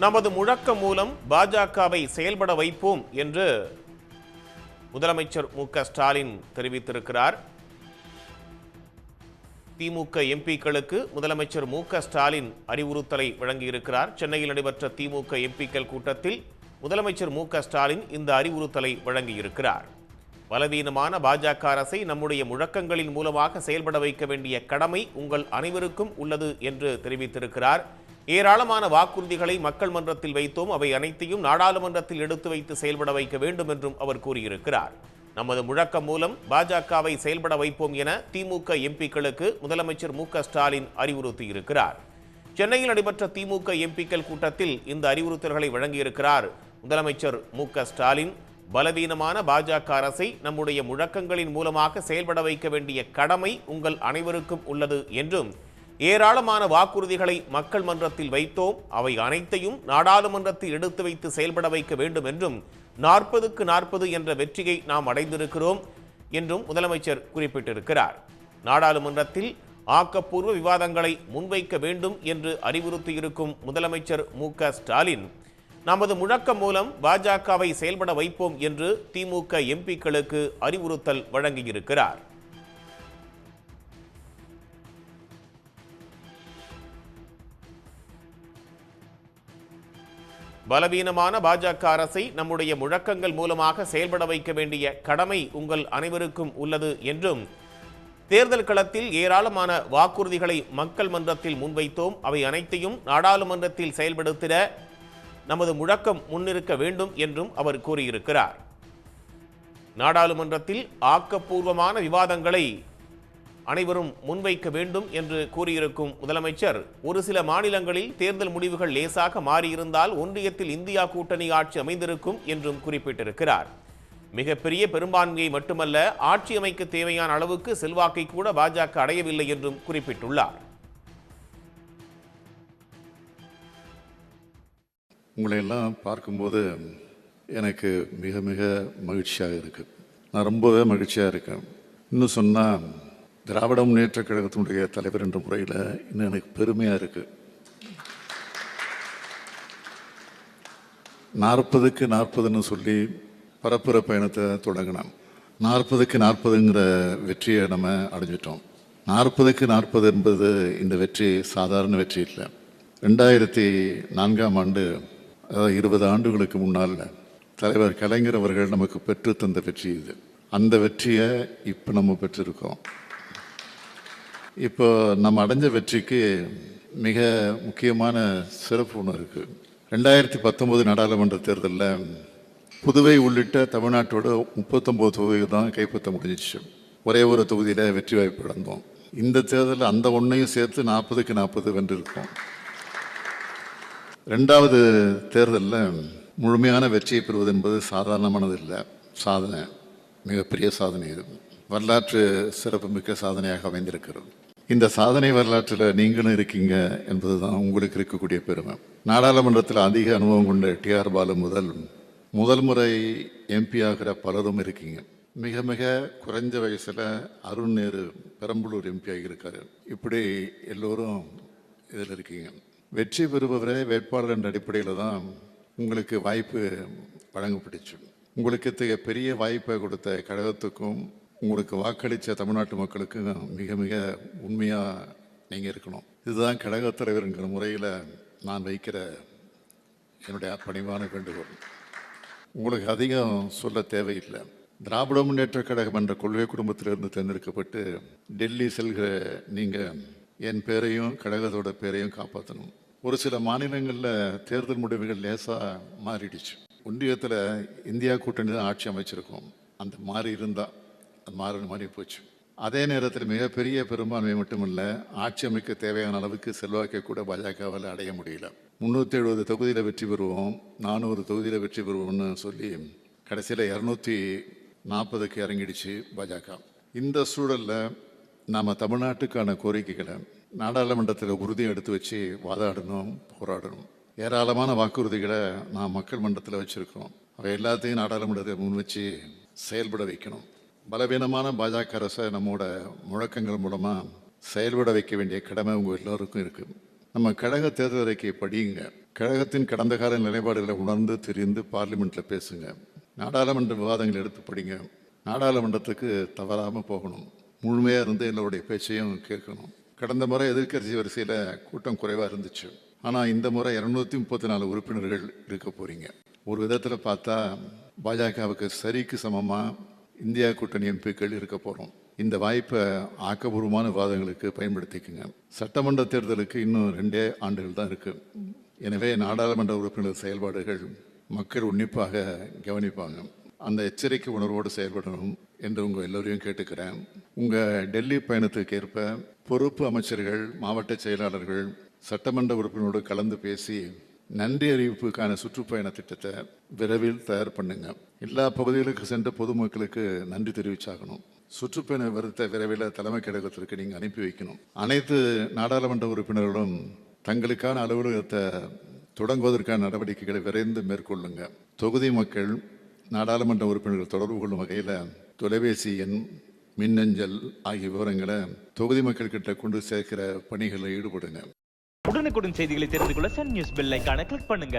நமது முழக்கம் மூலம் பாஜகவை செயல்பட வைப்போம் என்று முதலமைச்சர் மு.க.ஸ்டாலின் தெரிவித்திருக்கிறார். திமுக எம்பிக்களுக்கு முதலமைச்சர் மு.க.ஸ்டாலின் அறிவுறுத்தலை வழங்கியிருக்கிறார். சென்னையில் நடைபெற்ற திமுக எம்பிக்கள் கூட்டத்தில் முதலமைச்சர் மு.க.ஸ்டாலின் இந்த அறிவுறுத்தலை வழங்கியிருக்கிறார். பலவீனமான பாஜக அரசை நம்முடைய முழக்கங்களின் மூலமாக செயல்பட வைக்க வேண்டிய கடமை உங்கள் அனைவருக்கும் உள்ளது என்று தெரிவித்திருக்கிறார். ஏராளமான வாக்குறுதிகளை மக்கள் மன்றத்தில் வைத்தோம், அவை அனைத்தையும் நாடாளுமன்றத்தில் எடுத்து வைத்து செயல்பட வைக்க வேண்டும் என்றும் அவர் கூறியிருக்கிறார். நமது முழக்கம் மூலம் பாஜகவை செயல்பட வைப்போம் என திமுக எம்பிக்களுக்கு முதலமைச்சர் மு.க.ஸ்டாலின் அறிவுறுத்தியிருக்கிறார். சென்னையில் நடைபெற்ற திமுக எம்பிக்கள் கூட்டத்தில் இந்த அறிவுறுத்தல்களை வழங்கியிருக்கிறார் முதலமைச்சர் மு.க.ஸ்டாலின். பலவீனமான பாஜக அரசை நம்முடைய முழக்கங்களின் மூலமாக செயல்பட வைக்க வேண்டிய கடமை உங்கள் அனைவருக்கும் உள்ளது என்றும், ஏராளமான வாக்குறுதிகளை மக்கள் மன்றத்தில் வைத்தோம், அவை அனைத்தையும் நாடாளுமன்றத்தில் எடுத்து வைத்து செயல்பட வைக்க வேண்டும் என்றும், 40க்கு 40 என்ற வெற்றியை நாம் அடைந்திருக்கிறோம் என்றும் முதலமைச்சர் குறிப்பிட்டிருக்கிறார். நாடாளுமன்றத்தில் ஆக்கப்பூர்வ விவாதங்களை முன்வைக்க வேண்டும் என்று அறிவுறுத்தியிருக்கும் முதலமைச்சர் மு.க.ஸ்டாலின் நமது முழக்கம் மூலம் பாஜகவை செயல்பட வைப்போம் என்று திமுக எம்பிக்களுக்கு அறிவுறுத்தல் வழங்கியிருக்கிறார். பலவீனமான பாஜக அரசை நம்முடைய முழக்கங்கள் மூலமாக செயல்பட வைக்க வேண்டிய கடமை உங்கள் அனைவருக்கும் உள்ளது என்றும், தேர்தல் களத்தில் ஏராளமான வாக்குறுதிகளை மக்கள் மன்றத்தில் முன்வைத்தோம், அவை அனைத்தையும் நாடாளுமன்றத்தில் செயல்படுத்திட நமது முழக்கம் முன்னிருக்க வேண்டும் என்றும் அவர் கூறியிருக்கிறார். நாடாளுமன்றத்தில் ஆக்கப்பூர்வமான விவாதங்களை அனைவரும் முன்வைக்க வேண்டும் என்று கூறியிருக்கும் முதலமைச்சர், ஒரு சில மாநிலங்களில் தேர்தல் முடிவுகள் லேசாக மாறியிருந்தால் ஒன்றியத்தில் இந்தியா கூட்டணி ஆட்சி அமைந்திருக்கும் என்றும் குறிப்பிட்டிருக்கிறார். மிகப்பெரிய பெரும்பான்மையை மட்டுமல்ல, ஆட்சி அமைக்க தேவையான அளவுக்கு செல்வாக்கை கூட பாஜக அடையவில்லை என்றும் குறிப்பிட்டுள்ளார். உங்களை எல்லாம் பார்க்கும்போது எனக்கு மிக மிக மகிழ்ச்சியாக இருக்கு. நான் ரொம்பவே மகிழ்ச்சியாக இருக்கேன். இன்னும் சொன்னால், திராவிட முன்னேற்ற கழகத்தினுடைய தலைவர் என்ற முறையில் இன்னும் எனக்கு பெருமையாக இருக்கு. 40க்கு 40ன்னு சொல்லி பரப்புற பயணத்தை தொடங்கினோம். 40க்கு 40ங்கிற வெற்றியை நம்ம அடைஞ்சிட்டோம். 40க்கு 40 என்பது இந்த வெற்றி சாதாரண வெற்றி இல்லை. 2004ஆம் ஆண்டு, அதாவது 20 ஆண்டுகளுக்கு முன்னால் தலைவர் கலைஞர் அவர்கள் நமக்கு பெற்று தந்த வெற்றி இது. அந்த வெற்றியை இப்போ நம்ம பெற்றிருக்கோம். இப்போ நம்ம அடைஞ்ச வெற்றிக்கு மிக முக்கியமான சிறப்பு ஒன்று இருக்குது. 2019 நாடாளுமன்ற தேர்தலில் புதுவை உள்ளிட்ட தமிழ்நாட்டோட 39 தொகுதிகள் தான் கைப்பற்ற முடிஞ்சிச்சு. ஒரே ஒரு தொகுதியில் வெற்றி வாய்ப்பு இழந்தோம். இந்த தேர்தலில் அந்த ஒன்றையும் சேர்த்து 40க்கு 40 வென்றிருக்கோம். 2வது தேர்தலில் முழுமையான வெற்றியை பெறுவது என்பது சாதாரணமானது இல்லை, சாதனை, மிகப்பெரிய சாதனை. இது வரலாற்று சிறப்புமிக்க சாதனையாக அமைந்திருக்கிறது. இந்த சாதனை வரலாற்றில் நீங்களும் இருக்கீங்க என்பது தான் உங்களுக்கு இருக்கக்கூடிய பெருமை. நாடாளுமன்றத்தில் அதிக அனுபவம் கொண்ட டி.ஆர். பாலு முதல் முறை எம்பி ஆகிற பலரும் இருக்கீங்க. மிக மிக குறைஞ்ச வயசில் அருண் நேரு பெரம்பலூர் எம்பி ஆகியிருக்காரு. இப்படி எல்லோரும் இதில் இருக்கீங்க. வெற்றி பெறுபவரே வேட்பாளர் என்ற அடிப்படையில் தான் உங்களுக்கு வாய்ப்பு வழங்கப்பட்டுச்சு. உங்களுக்கு இத்தகைய பெரிய வாய்ப்பை கொடுத்த கழகத்துக்கும் உங்களுக்கு வாக்களித்த தமிழ்நாட்டு மக்களுக்கும் மிக மிக உண்மையாக நீங்கள் இருக்கணும். இதுதான் கழகத் தலைவர்ங்கிற முறையில் நான் வைக்கிற என்னுடைய பணிவான வேண்டுகோள். உங்களுக்கு அதிகம் சொல்ல தேவையில்லை. திராவிட முன்னேற்ற கழகம் என்ற கொள்கை குடும்பத்திலிருந்து தேர்ந்தெடுக்கப்பட்டு டெல்லி செல்கிற நீங்கள் என் பேரையும் கழகத்தோட பேரையும் காப்பாற்றணும். ஒரு சில மாநிலங்களில் தேர்தல் முடிவுகள் லேசாக மாறிடுச்சு. ஒன்றியத்தில் இந்தியா கூட்டணி தான் ஆட்சி அமைச்சிருக்கோம். அந்த மாறி இருந்தால் அது மாறி போச்சு. அதே நேரத்தில் மிகப்பெரிய பெரும்பான்மை மட்டுமல்ல, ஆட்சி அமைக்க தேவையான அளவுக்கு செல்வாக்கை கூட பாஜகவால் அடைய முடியல. 370 தொகுதியில் வெற்றி பெறுவோம், 400 தொகுதியில் வெற்றி பெறுவோம்னு சொல்லி கடைசியில் 240க்கு இறங்கிடுச்சு பாஜக. இந்த சூழலில் நாம் தமிழ்நாட்டுக்கான கோரிக்கைகளை நாடாளுமன்றத்தில் உறுதியை எடுத்து வச்சு வாதாடணும், போராடணும். ஏராளமான வாக்குறுதிகளை நாம் மக்கள் மன்றத்தில் வச்சுருக்கோம். அவை எல்லாத்தையும் நாடாளுமன்றத்தை முன் வச்சு செயல்பட வைக்கணும். பலவீனமான பாஜக அரசை நம்மோட முழக்கங்கள் மூலமாக செயல்பட வைக்க வேண்டிய கடமை உங்கள் எல்லோருக்கும் இருக்குது. நம்ம கழக தேர்தல் அறிக்கையை படியுங்க. கழகத்தின் கடந்த கால நிலைப்பாடுகளை உணர்ந்து தெரிந்து பார்லிமெண்ட்டில் பேசுங்க. நாடாளுமன்ற விவாதங்கள் எடுத்து படிங்க. நாடாளுமன்றத்துக்கு தவறாமல் போகணும். முழுமையாக இருந்து எல்லோருடைய பேச்சையும் கேட்கணும். கடந்த முறை எதிர்க்கட்சி வரிசையில் கூட்டம் குறைவாக இருந்துச்சு. ஆனால் இந்த முறை 234 உறுப்பினர்கள் இருக்க போகிறீங்க. ஒரு விதத்தில் பார்த்தா பாஜகவுக்கு சரிக்கு சமமாக இந்தியா கூட்டணி எம்பிக்கள் இருக்க போகிறோம். இந்த வாய்ப்பை ஆக்கப்பூர்வமான விவாதங்களுக்கு பயன்படுத்திக்குங்க. சட்டமன்ற தேர்தலுக்கு இன்னும் 2 ஆண்டுகள் தான் இருக்குது. எனவே நாடாளுமன்ற உறுப்பினர் செயல்பாடுகள் மக்கள் உன்னிப்பாக கவனிப்பாங்க. அந்த எச்சரிக்கை உணர்வோடு செயல்படணும் என்று உங்கள் எல்லோரையும் கேட்டுக்கிறேன். உங்கள் டெல்லி பயணத்துக்கு ஏற்ப பொறுப்பு அமைச்சர்கள், மாவட்ட செயலாளர்கள், சட்டமன்ற உறுப்பினரோடு கலந்து பேசி நன்றி அறிவிப்புக்கான சுற்றுப்பயண திட்டத்தை விரைவில் தயார் பண்ணுங்க. எல்லா பகுதிகளுக்கு சென்ற பொதுமக்களுக்கு நன்றி தெரிவிச்சாகணும். சுற்றுப்பயண விவரத்தை விரைவில் தலைமை கழகத்திற்கு நீங்கள் அனுப்பி வைக்கணும். அனைத்து நாடாளுமன்ற உறுப்பினர்களும் தங்களுக்கான அலுவலகத்தை தொடங்குவதற்கான நடவடிக்கைகளை விரைந்து மேற்கொள்ளுங்க. தொகுதி மக்கள் நாடாளுமன்ற உறுப்பினர்கள் தொடர்பு கொள்ளும் வகையில் தொலைபேசி எண், மின்னஞ்சல் ஆகிய விவரங்களை தொகுதி மக்கள் கிட்ட கொண்டு சேர்க்கிற பணிகளில் ஈடுபடுங்க. உடனுக்குடன் செய்திகளை தெரிந்து கொள்ள சன் நியூஸ் பெல் ஐகானை கிளிக் பண்ணுங்க.